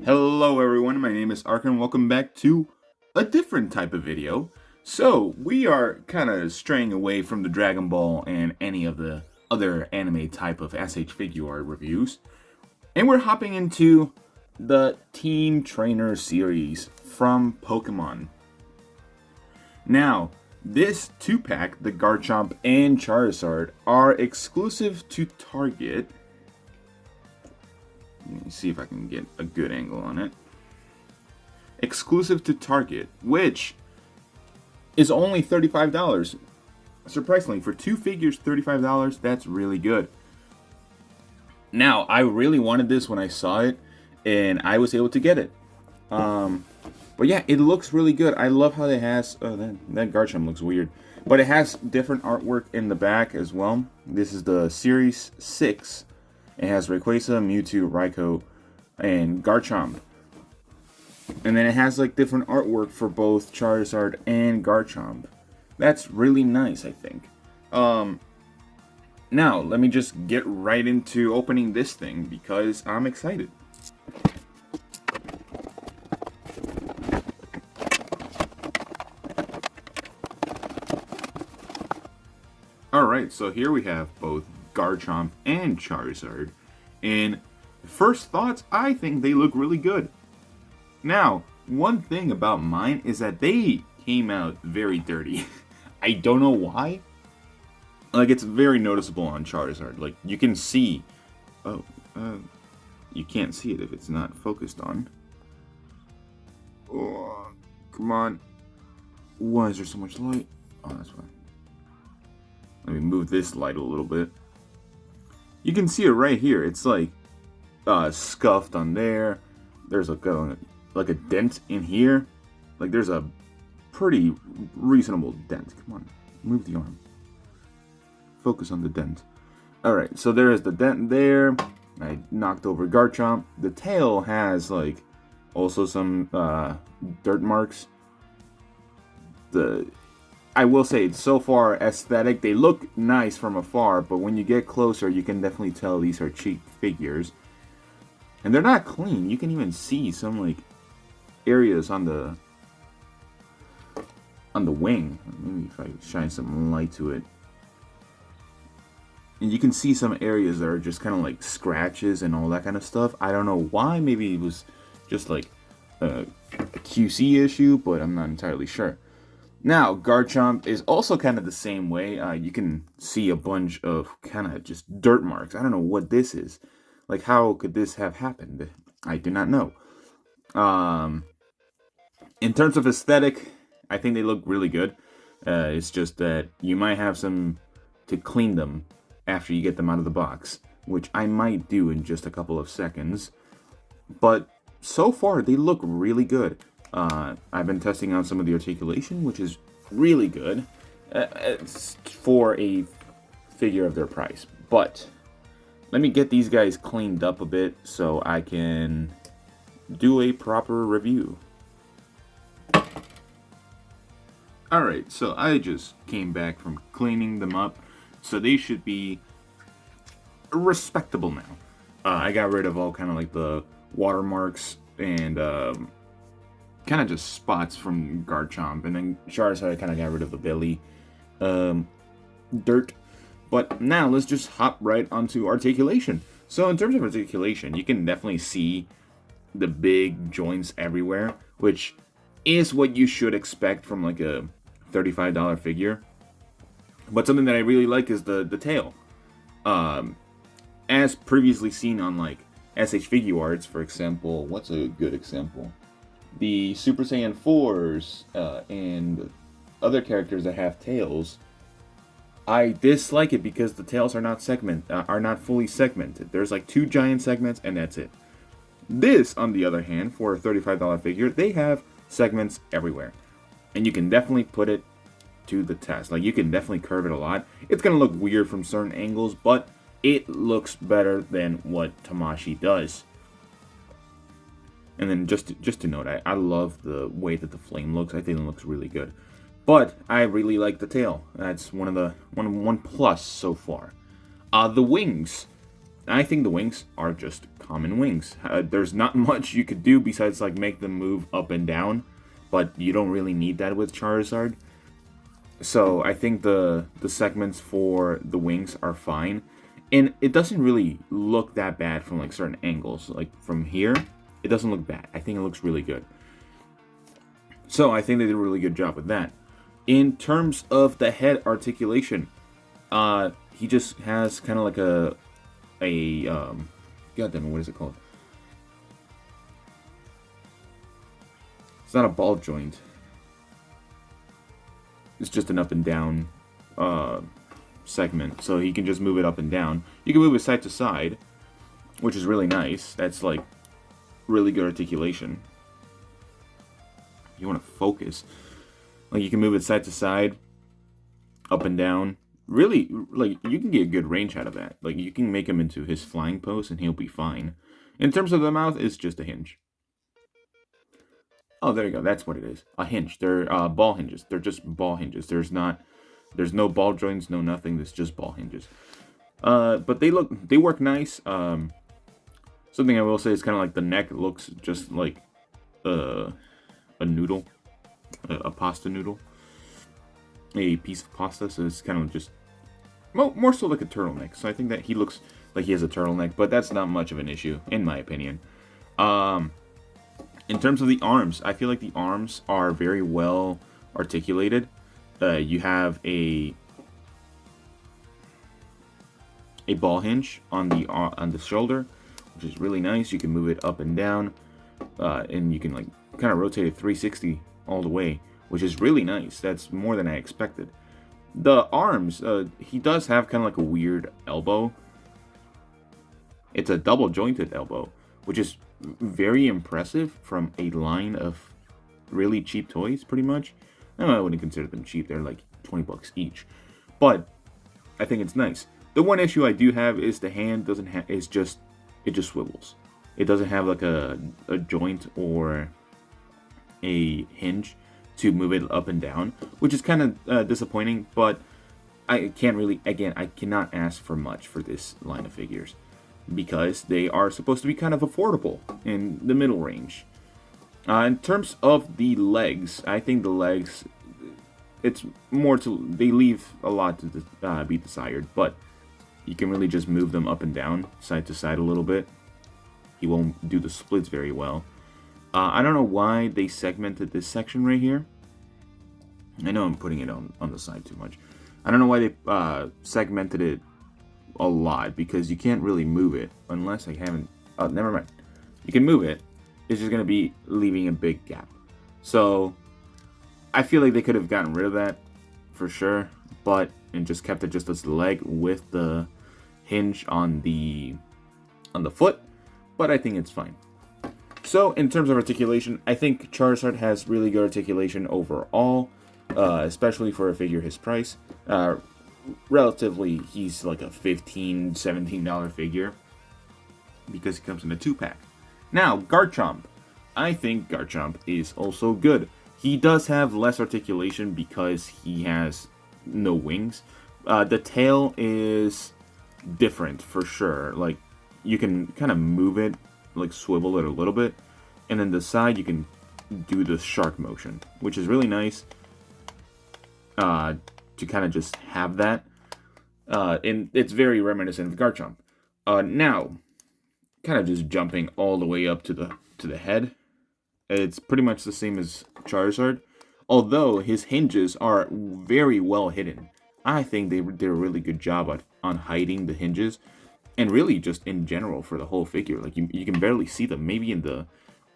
Hello everyone, my name is Ark and welcome back to a different type of video. So, we are kind of straying away from the Dragon Ball and any of the other anime type of SH figure art reviews. And we're hopping into the Team Trainer series from Pokémon. Now, this 2-pack, the Garchomp and Charizard, are exclusive to Target. Let me see if I can get a good angle on it. Exclusive to Target, which is only $35. Surprisingly, for 2 figures, $35, that's really good. Now, I really wanted this when I saw it, and I was able to get it. But yeah, it looks really good. I love how it has... Oh, that Garchomp looks weird. But it has different artwork in the back as well. This is the Series 6. It has Rayquaza, Mewtwo, Raikou, and Garchomp. And then it has like different artwork for both Charizard and Garchomp. That's really nice, I think. Now, let me just get right into opening this thing because I'm excited. Alright, so here we have both Garchomp and Charizard, and first thoughts, I think they look really good. Now, one thing about mine is that they came out very dirty. I don't know why. Like, it's very noticeable on Charizard. Like, you can see... Oh, you can't see it if it's not focused on. Oh, come on. Why is there so much light? Oh, that's fine. Let me move this light a little bit. You can see it right here. It's like scuffed on there. There's like a dent in here. Like there's a pretty reasonable dent. Come on, move the arm. Focus on the dent. Alright, so there is the dent there. I knocked over Garchomp. The tail has like also some dirt marks. I will say, so far aesthetic, they look nice from afar, but when you get closer, you can definitely tell these are cheap figures. And they're not clean. You can even see some like areas on the wing. Maybe if I shine some light to it. And you can see some areas that are just kind of like scratches and all that kind of stuff. I don't know why. Maybe it was just like a QC issue, but I'm not entirely sure. Now, Garchomp is also kind of the same way. You can see a bunch of kind of just dirt marks. I don't know what this is. Like, how could this have happened? I do not know. In terms of aesthetic, I think they look really good. It's just that you might have some to clean them after you get them out of the box, which I might do in just a couple of seconds. But so far, they look really good. I've been testing out some of the articulation, which is really good for a figure of their price. But let me get these guys cleaned up a bit so I can do a proper review. Alright, so I just came back from cleaning them up, so they should be respectable now. I got rid of all kind of like the watermarks and kind of just spots from Garchomp, and then Charizard I kind of got rid of the belly dirt. But now let's just hop right onto articulation. So in terms of articulation, you can definitely see the big joints everywhere, which is what you should expect from like a $35 figure. But something that I really like is the tail. As previously seen on like SH figure arts, for example, what's a good example? The Super Saiyan 4s and other characters that have tails, I dislike it because the tails are not fully segmented. There's like 2 giant segments and that's it. This, on the other hand, for a $35 figure, they have segments everywhere. And you can definitely put it to the test. Like, you can definitely curve it a lot. It's going to look weird from certain angles, but it looks better than what Tamashii does. And then just to note, I love the way that the flame looks. I think it looks really good. But I really like the tail. That's one plus so far. The wings. I think the wings are just common wings. There's not much you could do besides like make them move up and down, but you don't really need that with Charizard. So I think the segments for the wings are fine, and it doesn't really look that bad from like certain angles. Like from here, it doesn't look bad. I think it looks really good. So I think they did a really good job with that. In terms of the head articulation, he just has kind of like a goddamn, what is it called? It's not a ball joint. It's just an up and down segment, so he can just move it up and down. You can move it side to side, which is really nice. That's like really good articulation. You want to focus, like you can move it side to side, up and down. Really, like you can get good range out of that. Like you can make him into his flying pose, and he'll be fine. In terms of the mouth, it's just a hinge. Oh, there you go. That's what it is. A hinge. They're ball hinges. They're just ball hinges. There's no ball joints, no nothing. There's just ball hinges. But they work nice. Something I will say is kind of like the neck looks just like a noodle, a pasta noodle, a piece of pasta. So it's kind of just more so like a turtleneck. So I think that he looks like he has a turtleneck, but that's not much of an issue in my opinion. In terms of the arms, I feel like the arms are very well articulated. You have a ball hinge on the shoulder, which is really nice. You can move it up and down, and you can like kind of rotate it 360 all the way, which is really nice. That's more than I expected. The arms, he does have kind of like a weird elbow. It's a double jointed elbow, which is very impressive from a line of really cheap toys, pretty much. I wouldn't consider them cheap. They're like 20 bucks each. But I think it's nice. The one issue I do have is the hand doesn't have, it just swivels. It doesn't have like a joint or a hinge to move it up and down, which is kind of disappointing, but I can't really, again, I cannot ask for much for this line of figures, because they are supposed to be kind of affordable in the middle range. In terms of the legs, I think the legs, it's more to, they leave a lot to be desired, but you can really just move them up and down, side to side a little bit. He won't do the splits very well. I don't know why they segmented this section right here. I know I'm putting it on the side too much. I don't know why they segmented it a lot, because you can't really move it unless I haven't. Oh, never mind. You can move it. It's just gonna be leaving a big gap. So I feel like they could have gotten rid of that for sure, and just kept it just as the leg with the hinge on the foot. But I think it's fine. So in terms of articulation, I think Charizard has really good articulation overall, especially for a figure his price. Relatively, he's like a $15, $17 figure because he comes in a 2-pack. Now, Garchomp. I think Garchomp is also good. He does have less articulation because he has no wings. The tail is different for sure. Like, you can kind of move it, like swivel it a little bit, and then the side you can do the shark motion, which is really nice. To kind of just have that, and it's very reminiscent of Garchomp. Now, kind of just jumping all the way up to the head, it's pretty much the same as Charizard, although his hinges are very well hidden. I think they did a really good job on hiding the hinges, and really just in general for the whole figure. Like you can barely see them, maybe in the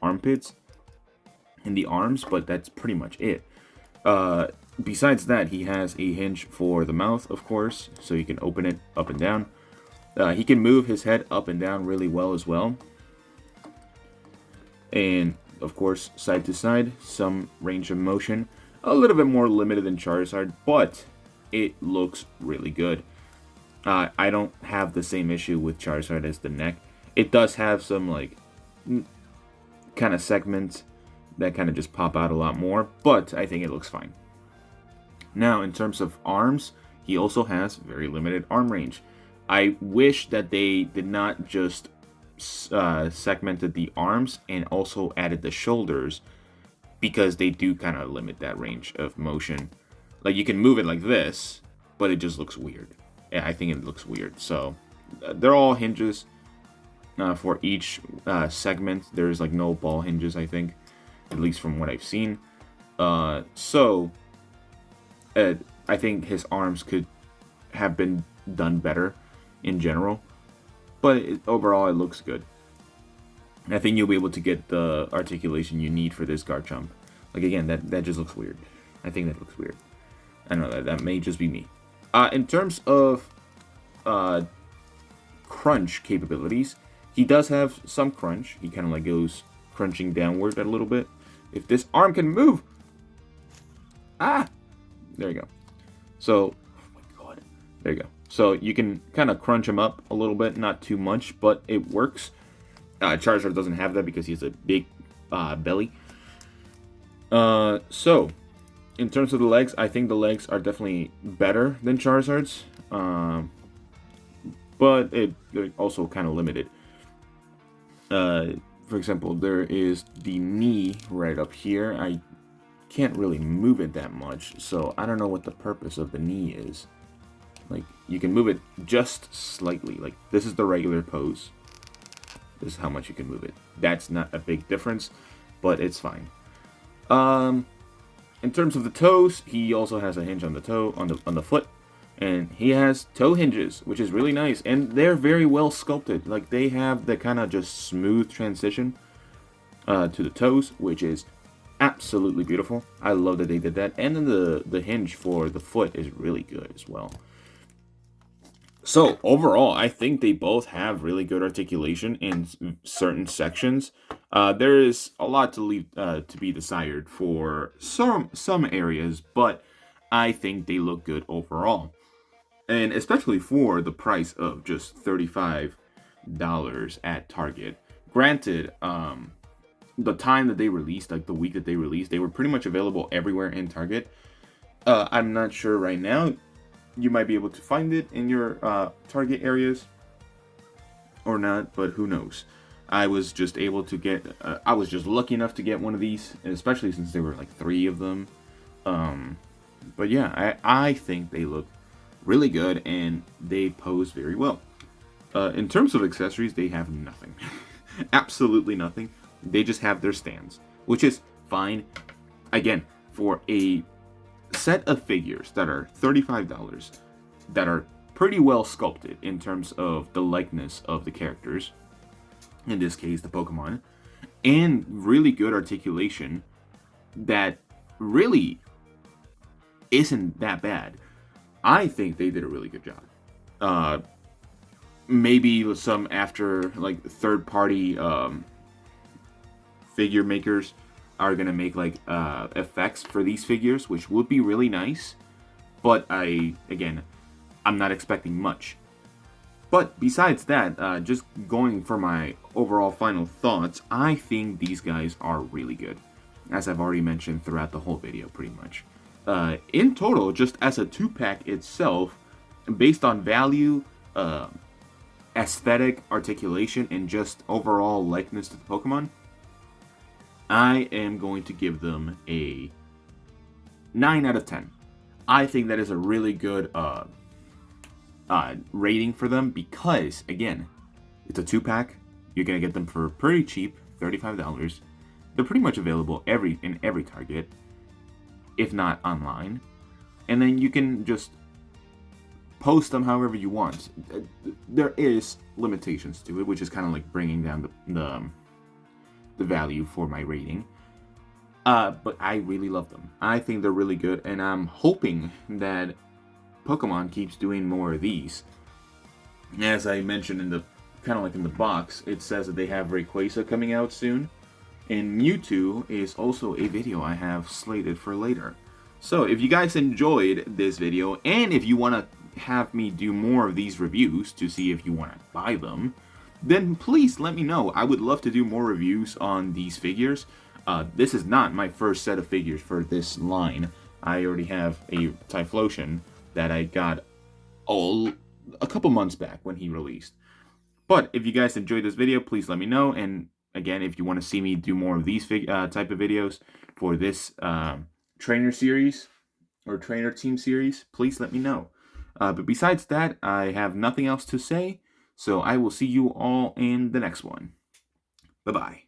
armpits, in the arms, but that's pretty much it. Besides that, he has a hinge for the mouth, of course, so you can open it up and down. He can move his head up and down really well as well. And, of course, side to side, some range of motion. A little bit more limited than Charizard, but it looks really good. I don't have the same issue with Charizard as the neck. It does have some, like, kind of segments that kind of just pop out a lot more, but I think it looks fine. Now, in terms of arms, he also has very limited arm range. I wish that they did not just segmented the arms and also added the shoulders, because they do kind of limit that range of motion. Like, you can move it like this, but it just looks weird. Yeah, I think it looks weird. So they're all hinges for each segment. There's like no ball hinges, I think, at least from what I've seen. So I think his arms could have been done better in general, but overall it looks good. I think you'll be able to get the articulation you need for this Garchomp. Like, again, that just looks weird. I think that looks weird. I don't know, that may just be me. In terms of crunch capabilities, he does have some crunch. He kind of like goes crunching downward a little bit. If this arm can move! Ah! There you go. So, oh my god. There you go. So you can kind of crunch him up a little bit, not too much, but it works. Charizard doesn't have that because he has a big belly. So, in terms of the legs, I think the legs are definitely better than Charizard's. But they're also kind of limited. For example, there is the knee right up here. I can't really move it that much, so I don't know what the purpose of the knee is. Like, you can move it just slightly. Like, this is the regular pose. This is how much you can move it. That's not a big difference, but it's fine. In terms of the toes, he also has a hinge on the toe, on the foot, and he has toe hinges, which is really nice, and they're very well sculpted. Like, they have the kind of just smooth transition to the toes, which is absolutely beautiful. I love that they did that, and then the hinge for the foot is really good as well. So, overall, I think they both have really good articulation in certain sections. There is a lot to be desired for some areas, but I think they look good overall. And especially for the price of just $35 at Target. Granted, the time that they released, like the week that they released, they were pretty much available everywhere in Target. I'm not sure right now. You might be able to find it in your Target areas or not, but who knows. I was just able to get, I was just lucky enough to get one of these, especially since there were like 3 of them. But yeah, I think they look really good and they pose very well. In terms of accessories, they have nothing. Absolutely nothing. They just have their stands, which is fine. Again, for a set of figures that are $35, that are pretty well sculpted in terms of the likeness of the characters, in this case the Pokemon, and really good articulation that really isn't that bad. I think they did a really good job. Maybe some after, like, third-party figure makers are gonna make like effects for these figures, which would be really nice, but I'm not expecting much. But besides that, just going for my overall final thoughts, I think these guys are really good, as I've already mentioned throughout the whole video pretty much. In total, just as a 2-pack itself, based on value, aesthetic, articulation, and just overall likeness to the Pokemon, I am going to give them a 9 out of 10. I think that is a really good rating for them because, again, it's a 2-pack. You're going to get them for pretty cheap, $35. They're pretty much available in every Target, if not online. And then you can just post them however you want. There is limitations to it, which is kind of like bringing down the value for my rating. But I really love them. I think they're really good, and I'm hoping that Pokemon keeps doing more of these. As I mentioned in the box, it says that they have Rayquaza coming out soon, and Mewtwo is also a video I have slated for later. So if you guys enjoyed this video, and if you want to have me do more of these reviews to see if you want to buy them, then please let me know. I would love to do more reviews on these figures. This is not my first set of figures for this line. I already have a Typhlosion that I got a couple months back when he released. But if you guys enjoyed this video, please let me know. And again, if you want to see me do more of these type of videos for this trainer series or trainer team series, please let me know. But besides that, I have nothing else to say. So I will see you all in the next one. Bye-bye.